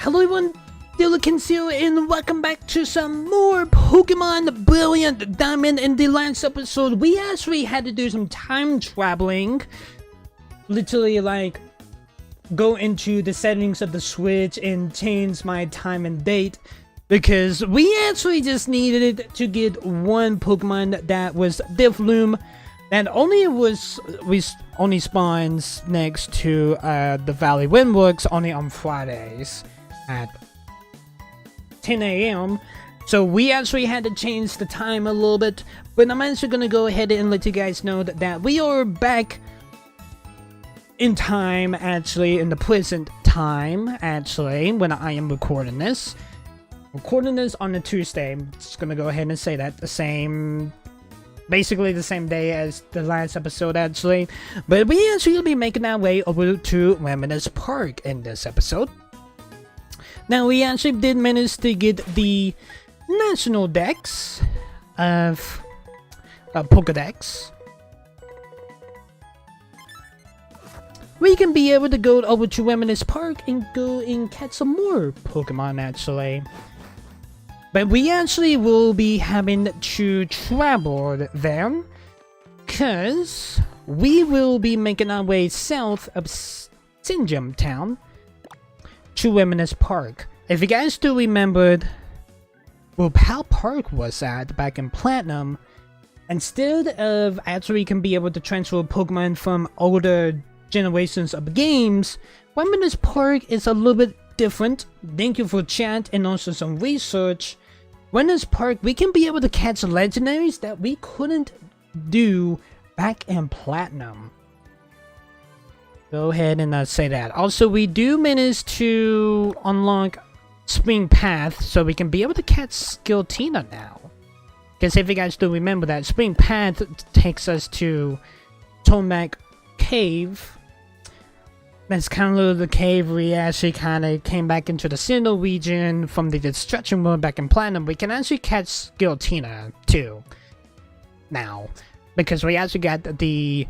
Hello everyone, Dilicancio, and welcome back to some more Pokemon Brilliant Diamond. In the last episode, we actually had to do some time traveling. Literally, like, go into the settings of the Switch and change my time and date. Because we actually just needed to get one Pokemon that was Deathloom. And only spawns next to the Valley Windworks only on Fridays at 10 a.m. So we actually had to change the time a little bit, but I'm actually gonna go ahead and let you guys know that we are back in time, actually in the present time, actually, when I am recording this. Recording this on a Tuesday. I'm just gonna go ahead and say that basically the same day as the last episode, actually. But we actually will be making our way over to Ramana Park in this episode. Now, we actually did manage to get the national dex of Pokedex. We can be able to go over to Ramana Park and go and catch some more Pokemon, actually. But we actually will be having to travel there, because we will be making our way south of Sinjam Town to Ramana Park. If you guys do remember where Pal Park was at back in Platinum, instead of actually can be able to transfer Pokemon from older generations of games, Ramana Park is a little bit different. Thank you for chat and also some research. Ramana Park, we can be able to catch legendaries that we couldn't do back in Platinum. Go ahead and say that. Also, we do manage to unlock Spring Path, so we can be able to catch Skiltina now. Because if you guys do remember that, Spring Path takes us to Tomac Cave. That's kind of the cave we actually kind of came back into the Sinnoh region from the Destruction World back in Platinum. We can actually catch Skiltina too now, because we actually got the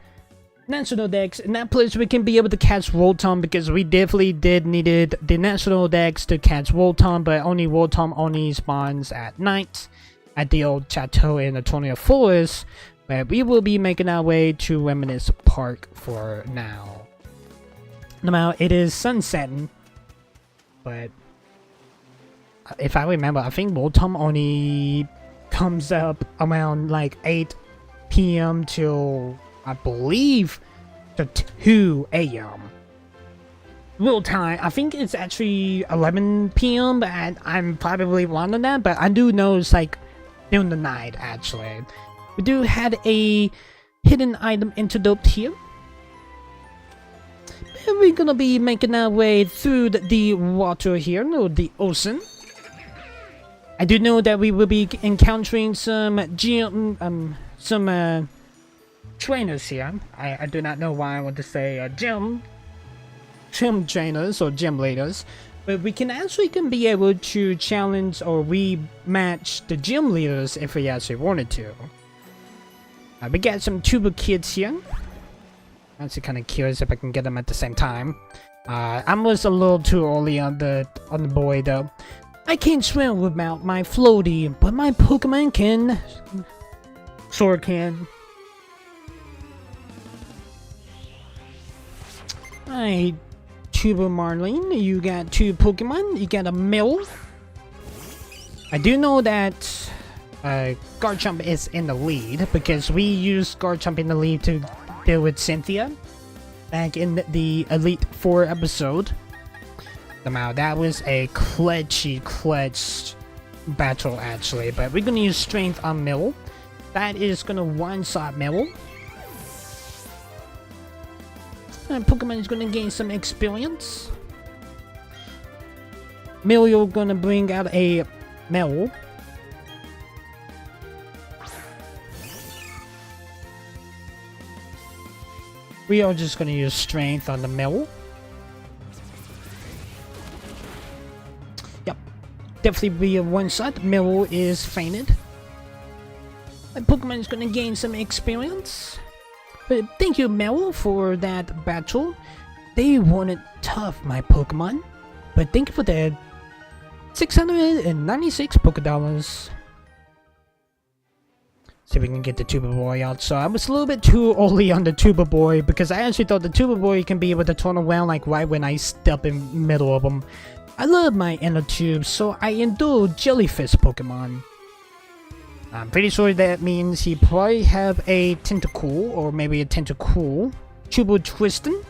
National Dex. In that place we can be able to catch Rotom, because we definitely did needed the National Dex to catch Rotom, but Rotom only spawns at night at the old Chateau in the Tornado Forest. But we will be making our way to Ramana Park for now. Now, it is sunsetting, but if I remember, I think Rotom only comes up around like 8 p.m. till, I believe, to 2 a.m. real time. I think it's actually 11 p.m., but I'm probably wrong on that, but I do know it's like during the night, actually. We do have a hidden item antidote here. And we're gonna be making our way through the water here, or the ocean. I do know that we will be encountering some trainers here. I do not know why I want to say gym trainers or gym leaders, but we can be able to challenge or rematch the gym leaders if we actually wanted to. We got some tuber kids here. I'm actually kind of curious if I can get them at the same time. I was a little too early on the boy though. I can't swim without my floaty, but my Pokemon can. Sure can. Alright, Tuber Marlene, you got 2 Pokemon. You got a Mill. I do know that Garchomp is in the lead, because we used Garchomp in the lead to deal with Cynthia back in the Elite 4 episode. Somehow that was a clutch battle, actually, but we're gonna use Strength on Mill. That is gonna one-shot Mill. And Pokemon is gonna gain some experience. Mill, you're gonna bring out a Mill. We are just going to use Strength on the Mill. Yep. Definitely be a one-shot. Mill is fainted. My Pokemon is going to gain some experience. But thank you, Mel, for that battle. They wanted tough, my Pokemon. But thank you for that 696 Pokédollars. See if we can get the Tuber Boy out. So I was a little bit too early on the Tuber Boy because I actually thought the Tuber Boy can be able to turn around like right when I step in the middle of them. I love my inner tube, so I endure Jellyfish Pokemon. I'm pretty sure that means he probably have a Tentacool or maybe a Tentacool. Tuber Twistin.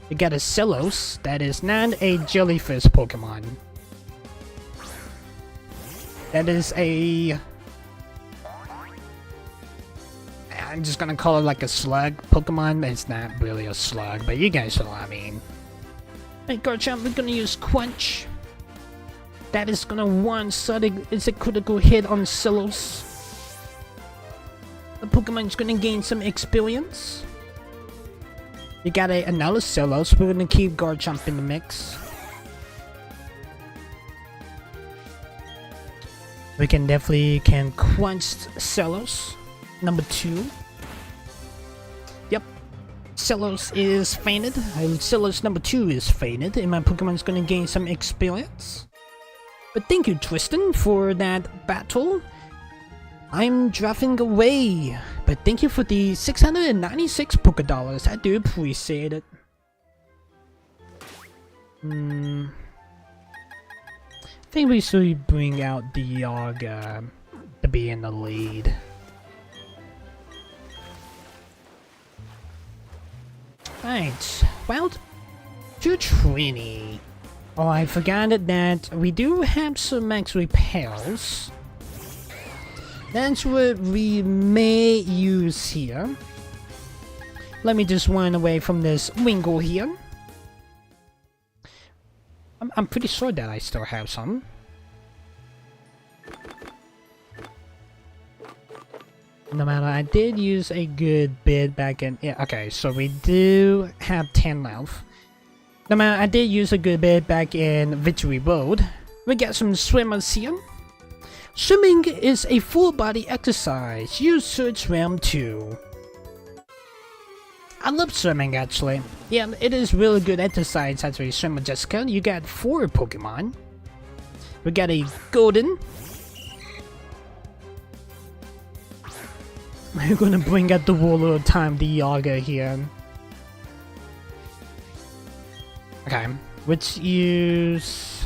You got a Celos that is not a Jellyfish Pokemon. That is a... I'm just gonna call it like a slug Pokemon. It's not really a slug, but you guys know what I mean. Hey, Garchomp, we're gonna use Quench. That is gonna one-shot it. It's a critical hit on Celos. The Pokemon's gonna gain some experience. You got another Celos. We're gonna keep Garchomp in the mix. We can definitely Quench Celos. Number 2. Yep. Celos is fainted. Celos number 2 is fainted, and my Pokemon's gonna gain some experience. But thank you, Tristan, for that battle. I'm drafting away. But thank you for the 696 Pokédollars. I do appreciate it. I think we should bring out Dialga to be in the lead. Right, well, to Trini. Oh, I forgot that we do have some max repairs. That's what we may use here. Let me just run away from this Wingull here. I'm pretty sure that I still have some. No matter, I did use a good bit back in... Yeah, okay, so we do have 10 left. No matter, I did use a good bit back in Victory Road. We got some swimmers here. Swimming is a full body exercise. Use Search Realm 2. I love swimming actually. Yeah, it is really good exercise actually. Swimmer Jessica, you got 4 Pokemon. We got a Golden. We're gonna bring out the Ruler of Time, the Yaga here. Okay, let's use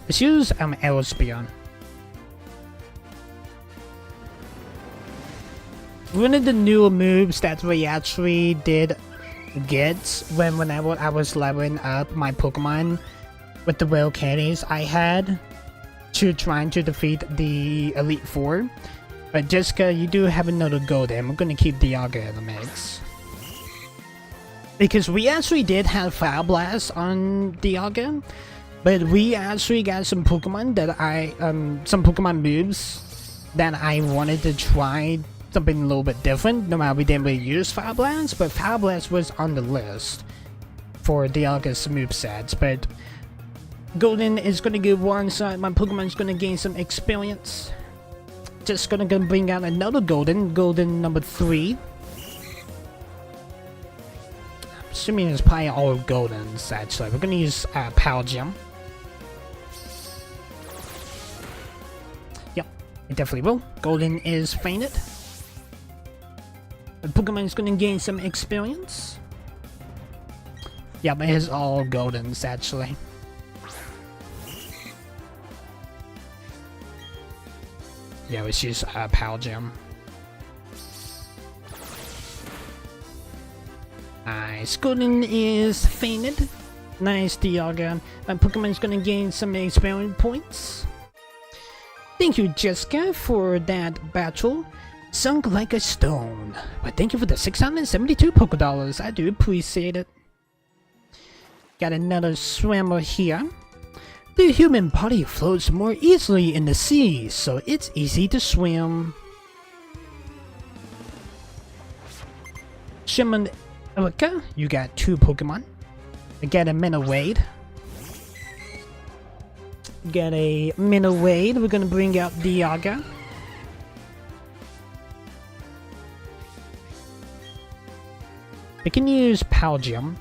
Aerospear. One of the newer moves that we actually did get whenever I was leveling up my Pokemon with the Will Candies I had to trying to defeat the Elite Four. But Jessica, you do have another Golden. We're gonna keep Dialga in the mix. Because we actually did have Fire Blast on Dialga, but we actually got some Pokemon that some Pokemon moves that I wanted to try something a little bit different. No matter we didn't really use Fire Blast, but Fire Blast was on the list for Dialga's movesets. But Golden is gonna get one side. My Pokemon's gonna gain some experience. Just gonna bring out another Golden number 3. I'm assuming it's probably all Goldens actually. We're gonna use Power Gem. Yep, it definitely will. Golden is fainted. The Pokemon is gonna gain some experience. Yep, it is all Goldens actually. Yeah, let's use Power Gem. Nice. Golden is fainted. Nice, Dialga. My Pokemon is gonna gain some experience points. Thank you, Jessica, for that battle. Sunk like a stone. But thank you for the 672 Pokédollars. I do appreciate it. Got another swimmer here. The human body floats more easily in the sea, so it's easy to swim. Shimon Erika, you got 2 Pokemon. I got a Minowade. Got a Minowade. We're gonna bring out Dialga. We can use Power Gem.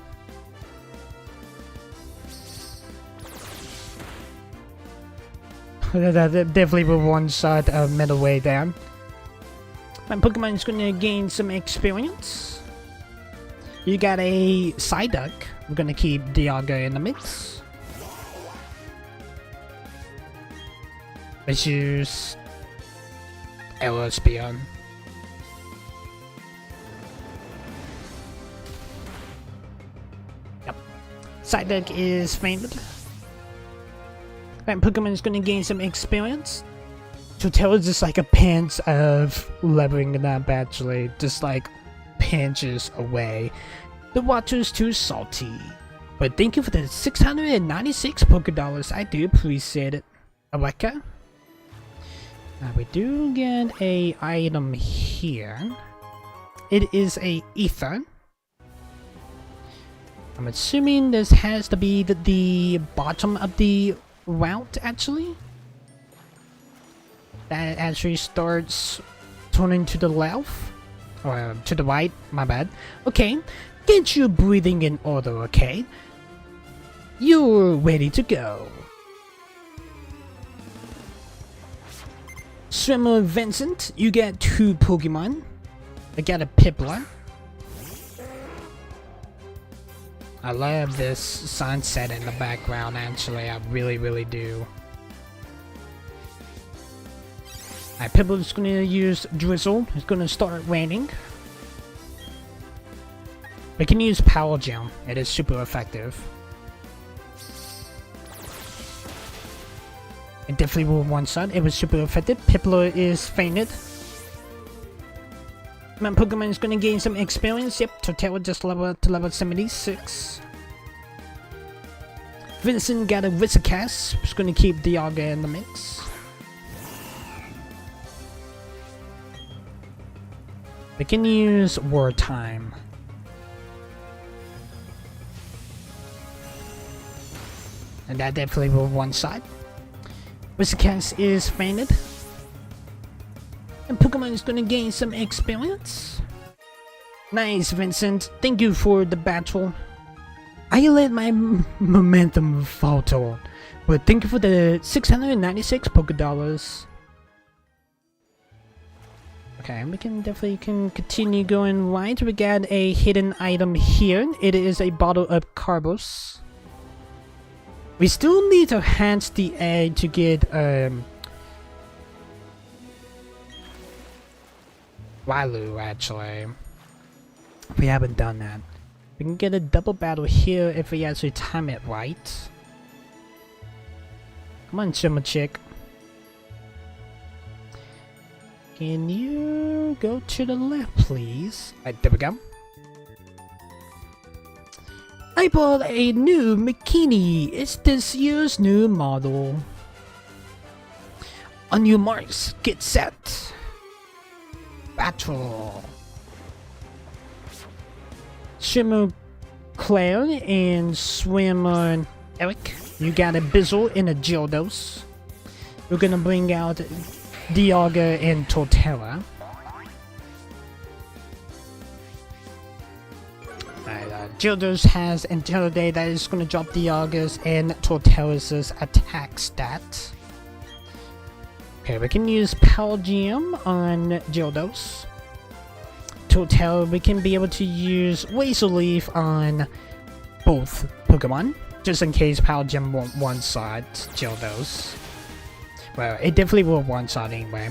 That definitely will one-shot middle way down. My Pokemon is gonna gain some experience. You got a Psyduck. We're gonna keep Dialga in the mix. Let's use LSP on. Yep. Psyduck is fainted. That Pokemon is gonna gain some experience. Torterra is just like a pinch of leveling it up, actually. Just like pinches away. The water's too salty. But thank you for the 696 Pokédollars. I do appreciate it. Aweka. Now we do get a item here. It is a ether. I'm assuming this has to be the bottom of the route, actually. That actually starts turning to the left. Or to the right, my bad. Okay, get your breathing in order, okay? You're ready to go. Swimmer Vincent, you get 2 Pokemon. I got a Piplup. I love this sunset in the background, actually. I really do. Piplu's gonna use Drizzle. It's gonna start raining. We can use Power Gem. It is super effective. It definitely will one-shot. It was super effective. Piplup is fainted. My Pokemon is gonna gain some experience. Yep, Torterra just leveled up to level 76. Vincent got a Whiskers. It's gonna keep Dialga in the mix. We can use War Time. And that definitely will one-shot. Whiskers is fainted. And Pokemon is gonna gain some experience. Nice, Vincent. Thank you for the battle. I let my momentum falter. But thank you for the 696 Pokédollars. Okay, we can definitely continue going right. We got a hidden item here. It is a bottle of Carbos. We still need to hatch the egg to get Walu, actually. We haven't done that. We can get a double battle here if we actually time it right. Come on, Shimmer Chick. Can you go to the left, please? Alright, there we go. I bought a new bikini. It's this year's new model. On your marks, get set. Battle. Swimmer Claire and Swimmer Eric. You got a Bizzle and a Gyarados. We're gonna bring out Dialga and Torterra. Gyarados has Intimidate that is going to drop Dialga's and Torterra's attack stat. Okay, we can use Power Gem on Gyarados. Torterra, we can be able to use Razor Leaf on both Pokemon, just in case Power Gem won't one-shot Gyarados. Well, it definitely will one-shot anyway.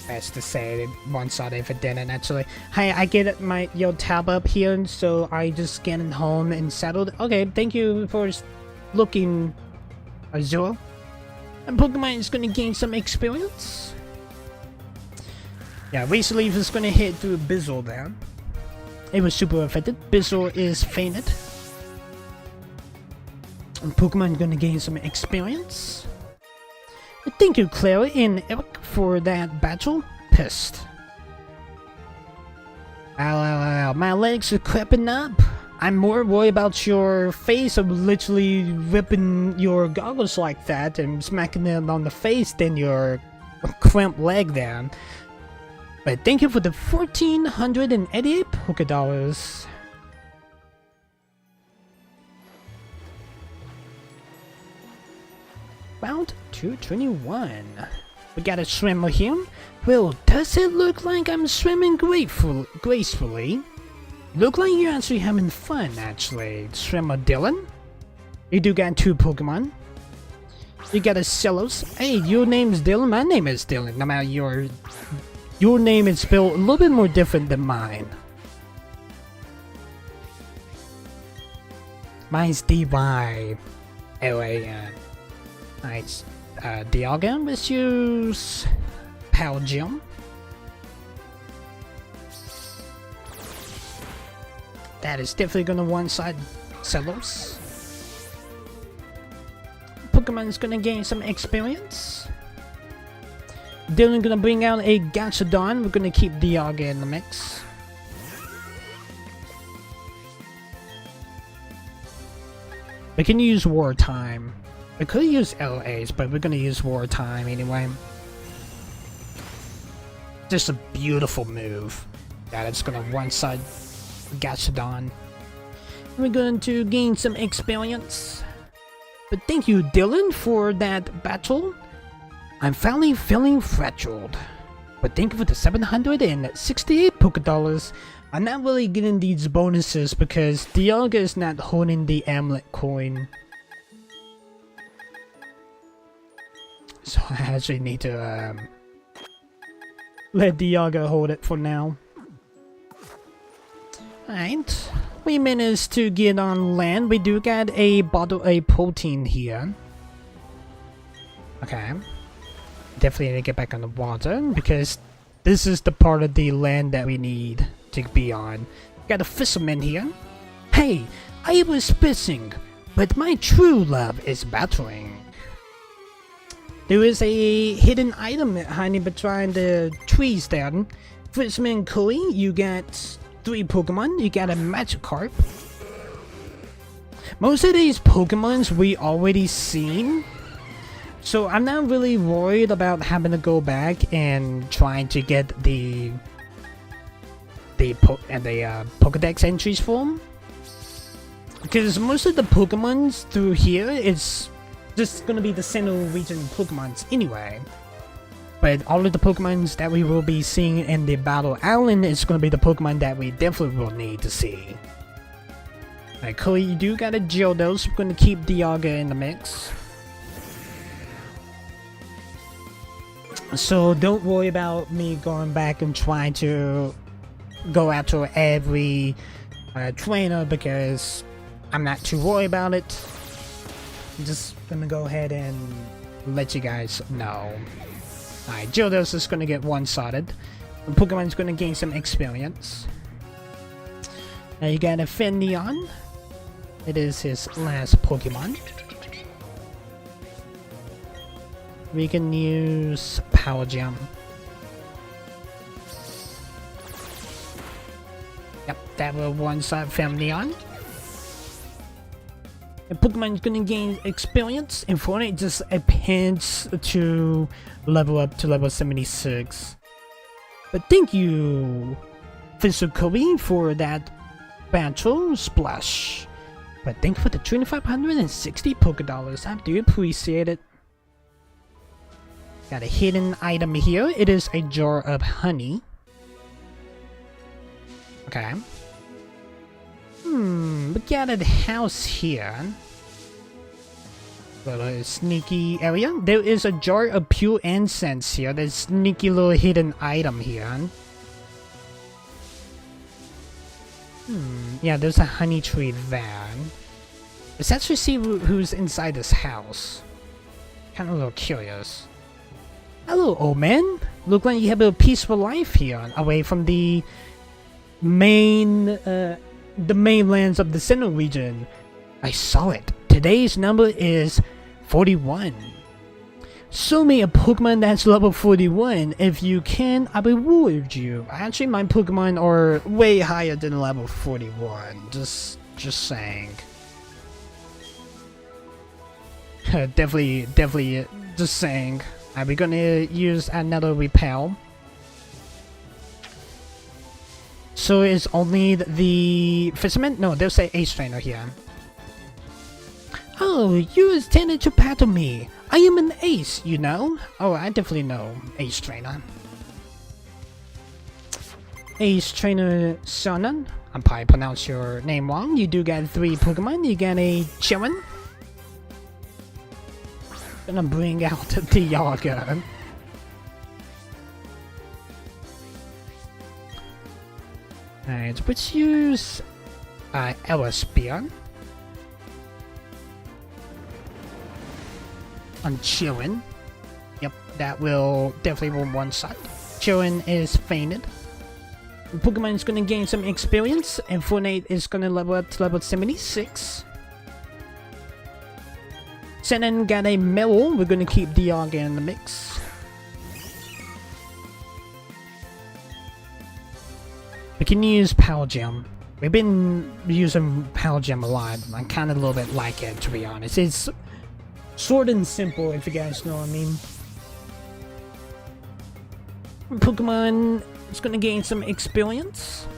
Best to say, one-shot if it didn't, actually. Hi, I get your tab up here, so I just scanned home and settled. Okay, thank you for looking, Azure. And Pokemon is gonna gain some experience. Yeah, Razor Leaf is gonna hit through Bizzle there. It was super effective. Bizzle is fainted. And Pokemon is gonna gain some experience. Thank you, Claire and Eric, for that battle. Pissed. Ow, my legs are creeping up. I'm more worried about your face of literally ripping your goggles like that and smacking it on the face than your cramped leg there. But thank you for the 1,488 Pokédollars. Round 221. We got a swimmer here. Well, does it look like I'm swimming gracefully? Look like you're actually having fun, actually. Swimmer Dylan. You do got 2 Pokemon. You got a Celos. Hey, your name's Dylan. My name is Dylan. No matter your name is spelled a little bit more different than mine. Mine's DY. Anyway, nice. Dialga, let's use Power Gem. That is definitely gonna one-side Celos. Pokemon's gonna gain some experience. Dylan gonna bring out a Gachadon. We're gonna keep Dialga in the mix. We can use War Time. We could use LAs, but we're gonna use War Time anyway. Just a beautiful move. Yeah, it's gonna one-side Gachadon. We're going to gain some experience. But thank you, Dylan, for that battle. I'm finally feeling fragile. But thank you for the 768 Pokédollars. I'm not really getting these bonuses because Dialga is not holding the amulet coin. So I actually need to let Dialga hold it for now. Alright, we managed to get on land. We do get a bottle of protein here. Okay. Definitely need to get back on the water because this is the part of the land that we need to be on. Got a fisherman here. Hey, I was fishing, but my true love is battling. There is a hidden item hiding behind the trees there. Fisherman Koi, you got 3 Pokemon. You got a Magikarp. Most of these Pokemons we already seen. So I'm not really worried about having to go back and trying to get the Pokedex entries for them. Because most of the Pokemons through here is just gonna be the Sinnoh region Pokemons anyway. But all of the Pokemons that we will be seeing in the Battle Island is gonna be the Pokemon that we definitely will need to see. Alright, Chloe, you do got a Gyarados. We're gonna keep Dialga in the mix. So don't worry about me going back and trying to go after every trainer because I'm not too worried about it. I'm just gonna go ahead and let you guys know. Alright, Gyarados is gonna get one-sided. Pokemon's gonna gain some experience. Now you got a Fenneon. It is his last Pokemon. We can use Power Gem. Yep, that will one-side Fenneon. And Pokemon's gonna gain experience, and for it just depends to level up to level 76. But thank you, Kobe, for that battle splash. But thank you for the 2,560 Pokédollars. I do appreciate it. Got a hidden item here. It is a jar of honey. Okay. We got a house here. Little sneaky area. There is a jar of pure incense here. There's sneaky little hidden item here. Yeah, there's a honey tree there. Let's actually see who's inside this house. Kind of a little curious. Hello, old man. Look like you have a peaceful life here, away from the mainlands of the Sinnoh region. I saw it. Today's number is 41. Show me a Pokemon that's level 41. If you can, I will reward you. Actually, my Pokemon are way higher than level 41. Just saying. definitely, just saying. Are we gonna use another repel? So it's only the fisherman? No, there's an ace trainer here. Oh, you intended to battle me. I I am an ace, you know? Oh, I definitely know Ace Trainer. Ace Trainer Sonnen. I'm probably pronounced your name wrong. You do get 3 Pokemon. You get a Chillin. Gonna bring out the Yaga. Alright, let's use Ellispear on Chillin. Yep, that will definitely will one-shot. Chillin is fainted. Pokemon is gonna gain some experience, and Fortnite is gonna level up to level 76. Sennen got a Mellow. We're gonna keep Dialga in the mix. We can use Power Gem. We've been using Power Gem a lot. I kind of a little bit like it, to be honest. It's short and simple, if you guys know what I mean. Pokemon is gonna gain some experience.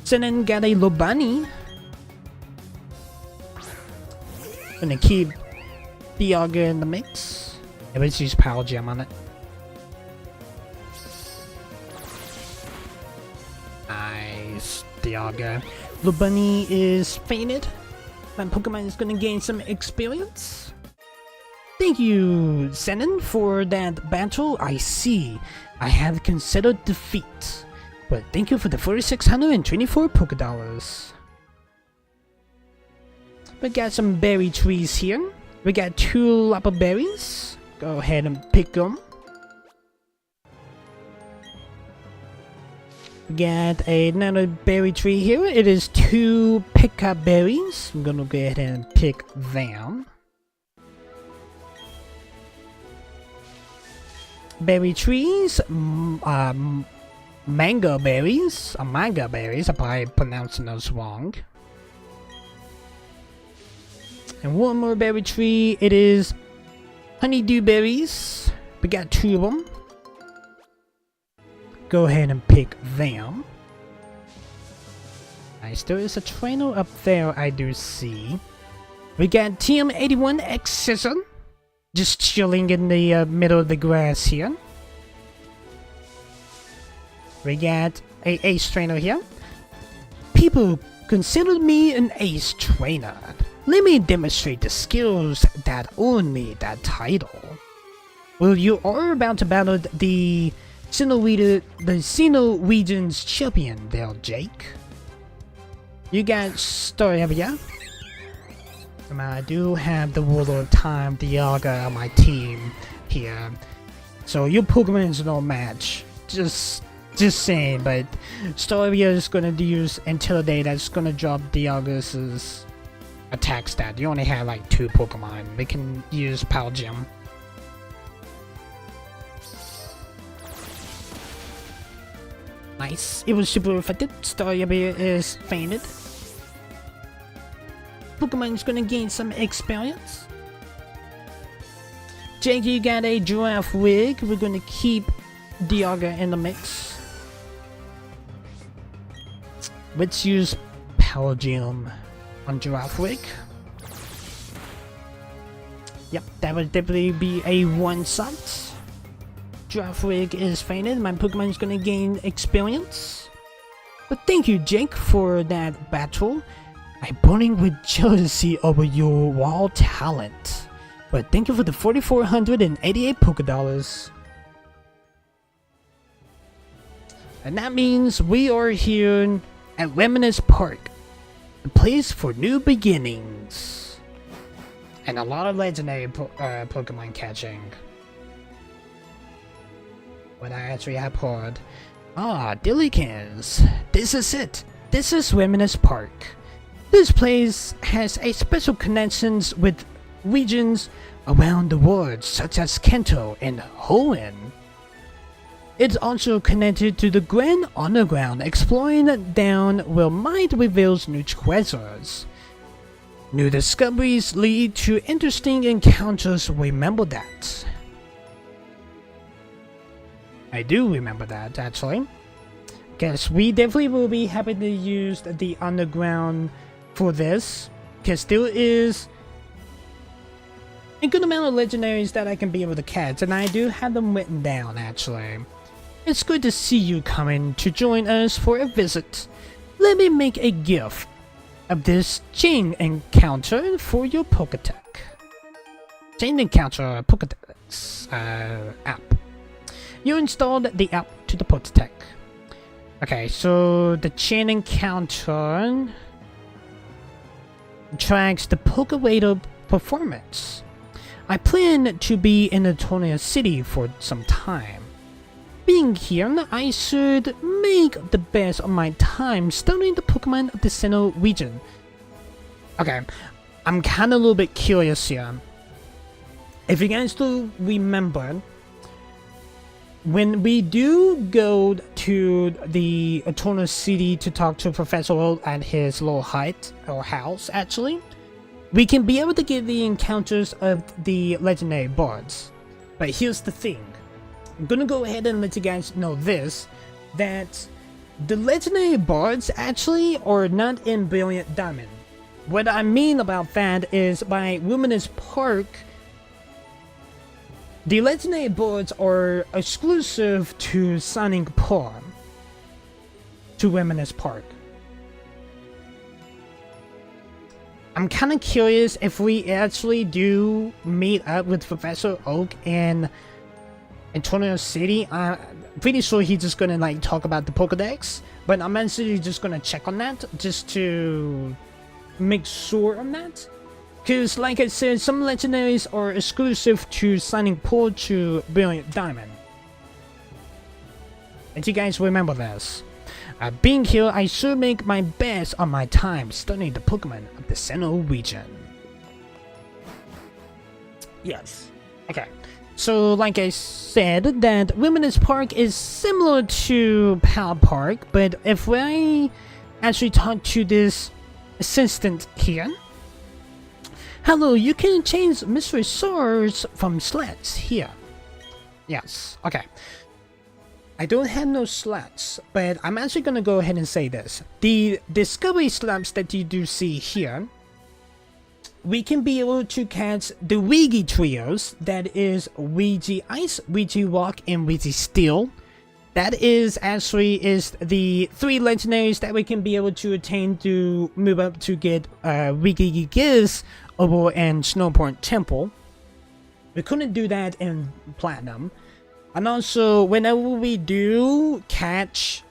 Sennen got a Lobani. Gonna keep Dialga in the mix. And let's use Power Gem on it. Nice, Dialga. Lobani is fainted. My Pokemon is gonna gain some experience. Thank you, Sennen, for that battle. I see. I have considered defeat. But thank you for the 4,624 Pokédollars. We got some berry trees here. We got 2 Lapa berries. Go ahead and pick them. We got another berry tree here. It is 2 pickup berries. I'm gonna go ahead and pick them. Berry trees, mango berries, manga berries, I'm probably pronouncing those wrong. And one more berry tree, it is honeydew berries. We got 2 of them. Go ahead and pick them. Nice, there is a trainer up there I do see. We got TM81X Scissor. Just chilling in the middle of the grass here. We got a Ace Trainer here. People consider me an Ace Trainer. Let me demonstrate the skills that earn me that title. Well, you are about to battle the Sinnoh region's champion there, Jake. You got Staravia. I do have the Ruler of Time, Dialga on my team here. So your Pokemon is no match. Just saying, but Staravia is gonna use Intimidate. That's gonna drop Dialga's attack stat. You only have like 2 Pokemon. They can use Power Gem. Nice. It was super effective. Staravia is fainted. Pokemon is gonna gain some experience. Jake, you got a Giraffe Wig. We're gonna keep Dialga in the mix. Let's use Power Gem on Giraffe Wig. Yep, that would definitely be a one-shot. Giraffe Wig is fainted. My Pokemon is gonna gain experience. But thank you, Jake, for that battle. I'm burning with jealousy over your raw talent. But thank you for the 4,488 Pokédollars. And that means we are here at Reminisce Park, the place for new beginnings. And a lot of legendary Pokemon catching. What I actually have heard. Ah, Dillikins. This is it. This is Reminisce Park. This place has a special connections with regions around the world, such as Kanto and Hoenn. It's also connected to the Grand Underground, exploring down where might reveals new treasures. New discoveries lead to interesting encounters. Remember that. I do remember that, actually. Guess we definitely will be happy to use the underground for this, because there is a good amount of legendaries that I can be able to catch, and I do have them written down actually. It's good to see you coming to join us for a visit. Let me make a gift of this chain encounter for your Pokétech. Chain encounter Pokédex app. You installed the app to the Pokétech. Okay, so the chain encounter tracks the Pokéwader performance. I plan to be in Atonia City for some time. Being here, I should make the best of my time studying the Pokemon of the Sinnoh region. Okay, I'm kinda a little bit curious here. If you guys do remember, when we do go to the Atonia City to talk to Professor Oak at his little hut, or house actually, we can be able to get the encounters of the legendary bards. But here's the thing. I'm gonna go ahead and let you guys know this, that the legendary bards actually are not in Brilliant Diamond. What I mean about that is by Luminous Park, the legendary bards are exclusive to Shining Pearl, to Luminous Park. I'm kind of curious if we actually do meet up with Professor Oak in Atonia City. I'm pretty sure he's just gonna like talk about the Pokédex, but I'm actually just gonna check on that just to make sure on that. Because like I said, some legendaries are exclusive to Shining Pearl to Brilliant Diamond. And you guys remember this. Being here, I should make my best on my time studying the Pokemon of the Sinnoh region. Yes. Okay. So, like I said, that Luminous Park is similar to Power Park, but if I actually talk to this assistant here. Hello, you can change mystery swords from slats here. Yes. Okay. I don't have no slats, but I'm actually gonna go ahead and say this. The discovery slabs that you do see here, we can be able to catch the Ouija trios, that is Ouija Ice, Ouija Rock, and Ouija Steel. That is the 3 legendaries that we can be able to attain to move up to get Ouija Giz over in Snowpoint Temple. We couldn't do that in Platinum. And also, whenever we do catch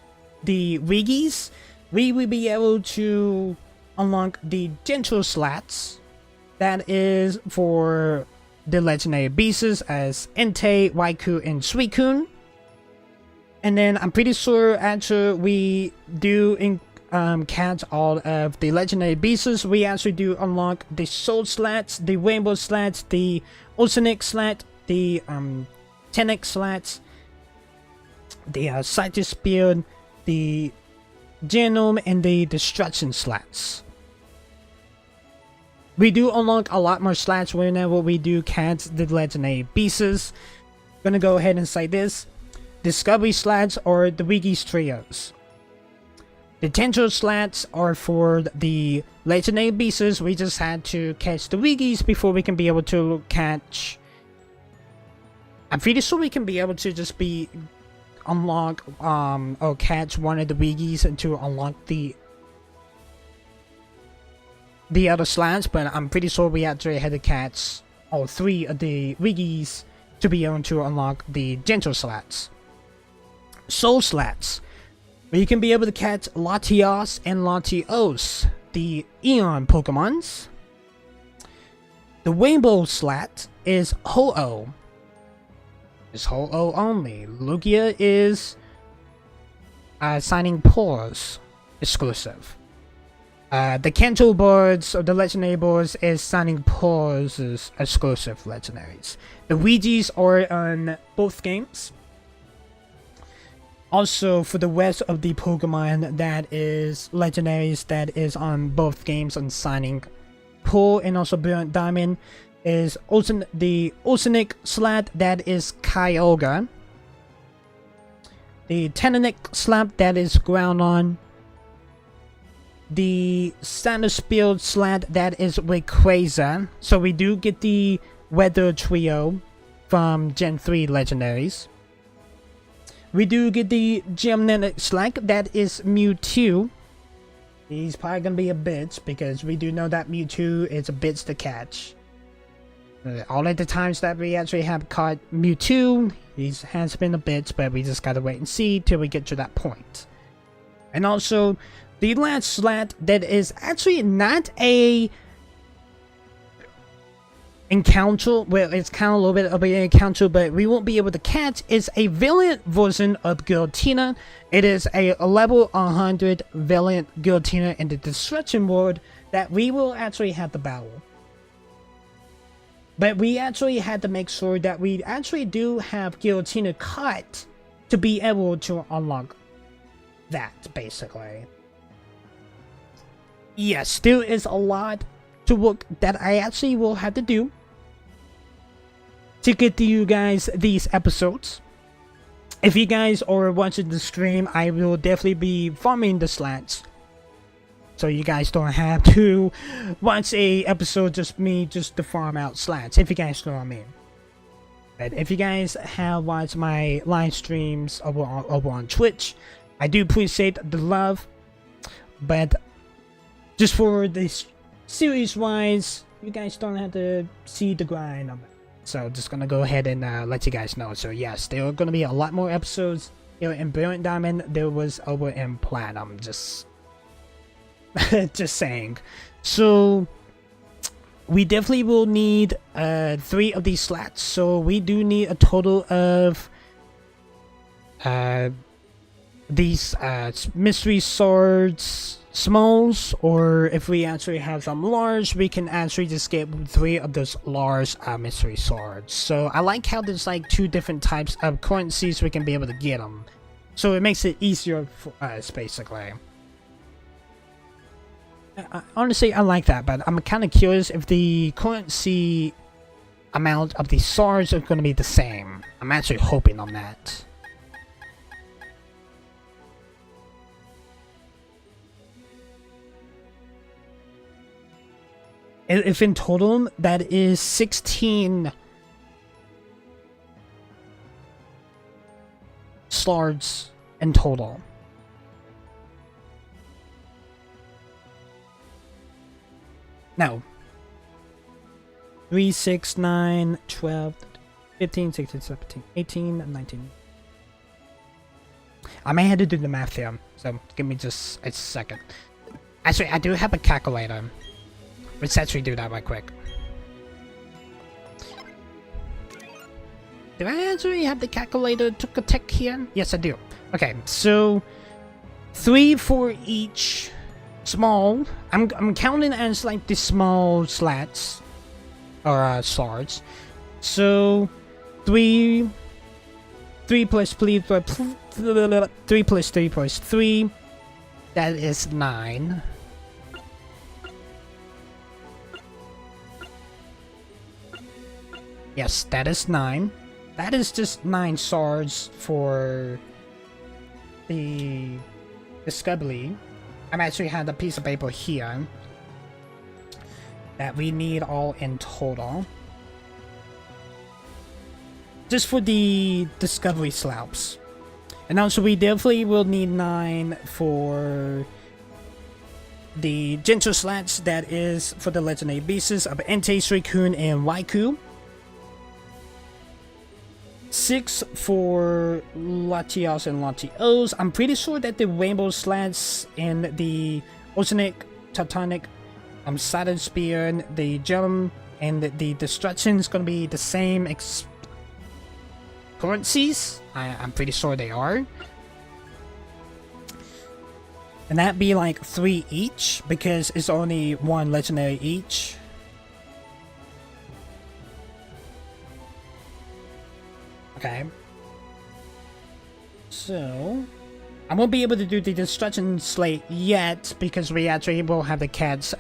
the Wiggies, we will be able to unlock the Gentle Slats. That is for the legendary beasts as Entei, Raikou, and Suicune. And then I'm pretty sure after we do catch all of the legendary beasts, we actually do unlock the Soul Slats, the Rainbow Slats, the Oceanic Slat, the Tenex Slats, the Citrus Spear, the Genome, and the Destruction Slats. We do unlock a lot more slats whenever we do catch the legendary beasts. Gonna go ahead and say this. Discovery slats are the Wiggy's trios. The Tendril slats are for the legendary beasts. We just had to catch the Wiggies before we can be able to catch. I'm pretty sure we can be able to just unlock or catch one of the Wiggies and to unlock the other slats, but I'm pretty sure we actually had to catch all 3 of the Wiggies to be able to unlock the Gentle Slats. Soul Slats, where you can be able to catch Latios and Latios, the Eon Pokemons. The Rainbow Slat is Ho-Oh. It's Ho-Oh only. Lugia is Shining Pearls exclusive. The Kanto Birds or the Legendary Birds is Shining Pearls exclusive legendaries. The Ouija's are on both games. Also, for the rest of the Pokemon that is legendaries that is on both games on Shining Pearl and also Brilliant Diamond is the Oceanic Slat, that is Kyogre. The Tenonic Slap, that is Groudon. The Standard Spear Slat, that is Rayquaza. So we do get the Weather Trio from Gen 3 Legendaries. We do get the Geonetic Slack, that is Mewtwo. He's probably gonna be a bit, because we do know that Mewtwo is a bit to catch. All of the times that we actually have caught Mewtwo, he has been a bit, but we just gotta wait and see till we get to that point. And also, the last slat that is actually not a encounter, well, it's kind of a little bit of an encounter, but we won't be able to catch, is a variant version of Giratina. It is a level 100 variant Giratina in the Destruction World that we will actually have to battle. But we actually had to make sure that we actually do have Giratina caught to be able to unlock that, basically. Yes, there is a lot to work that I actually will have to do to get to you guys these episodes. If you guys are watching the stream, I will definitely be farming the slats, so you guys don't have to watch a episode just me just to farm out slats, if you guys know what I mean. But if you guys have watched my live streams over on Twitch, I do appreciate the love. But just for this series wise, you guys don't have to see the grind of it. So just gonna go ahead and let you guys know. So yes, there are gonna be a lot more episodes. You know, in Brilliant Diamond, there was over in Platinum. Just just saying. So we definitely will need 3 of these slats. So we do need a total of these mystery swords smalls, or if we actually have some large, we can actually just get 3 of those large mystery swords. So I like how there's like 2 different types of currencies we can be able to get them, so it makes it easier for us, basically. Honestly, I like that, but I'm kind of curious if the currency amount of the swords are going to be the same. I'm actually hoping on that. If in total, that is 16 swords in total. No. 3, 6, 9, 12, 15, 16, 17, 18, 19. I may have to do the math here, so give me just a second. Actually, I do have a calculator. Let's actually do that right quick. Do I actually have the calculator to check here? Yes, I do. Okay, so 3 for each small. I'm counting as like the small slats or swords. So 3 plus 3 plus 3 plus 3 plus 3. That is 9. Yes, that is 9. That is just 9 swords for the Discovery. I'm actually have a piece of paper here that we need all in total. Just for the Discovery Sloups. And also we definitely will need 9 for the Gentle Slats, that is for the Legendary Beasts of Entei, Suicune, and Raikou. 6 for Latios and Latios. I'm pretty sure that the Rainbow Slats and the Oceanic, Teutonic, Saturn Spear, the Gem, and the Destruction is going to be the same currencies. I'm pretty sure they are. And that'd be like 3 each, because it's only 1 legendary each. Okay. So I won't be able to do the Destruction Slate yet, because we actually will have the cat's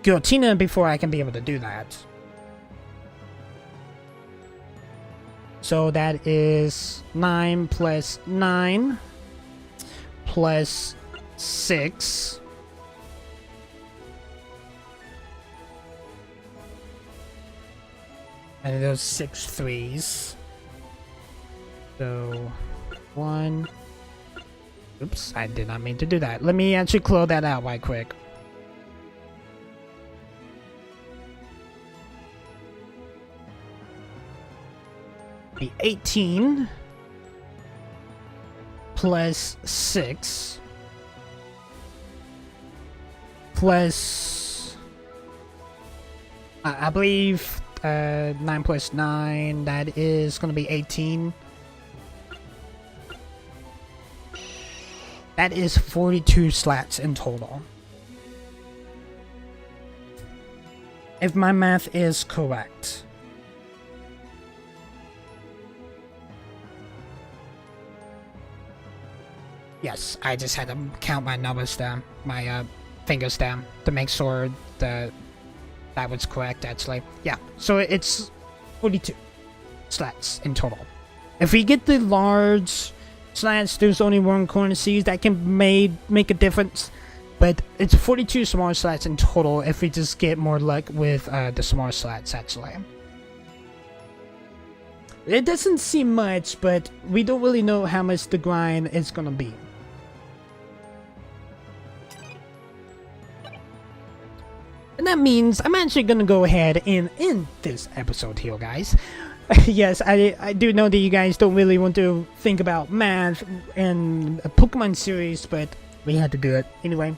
Giratina before I can be able to do that. So that is 9 plus 9 plus 6. And those 6 threes. So 1. Oops, I did not mean to do that. Let me actually close that out right quick. Be 18 plus 6 plus I believe 9 plus 9, that is going to be 18. That is 42 slats in total, if my math is correct. Yes, I just had to count my numbers down, my fingers down, to make sure that was correct, actually. Yeah, so it's 42 slats in total. If we get the large slats, there's only one corner seas that can make a difference. But it's 42 small slats in total if we just get more luck with the small slats, actually. It doesn't seem much, but we don't really know how much the grind is gonna be. And that means I'm actually gonna go ahead and end this episode here, guys. Yes, I do know that you guys don't really want to think about math and a Pokemon series, but we had to do it anyway.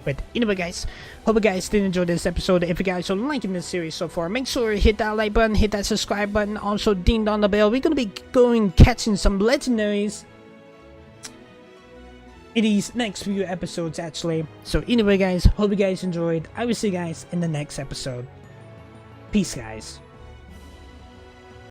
But anyway, guys, hope you guys did enjoy this episode. If you guys are liking this series so far, make sure to hit that like button, hit that subscribe button, also ding on the bell. We're gonna be catching some legendaries in these next few episodes, actually. So anyway, guys, hope you guys enjoyed. I will see you guys in the next episode. Peace, guys.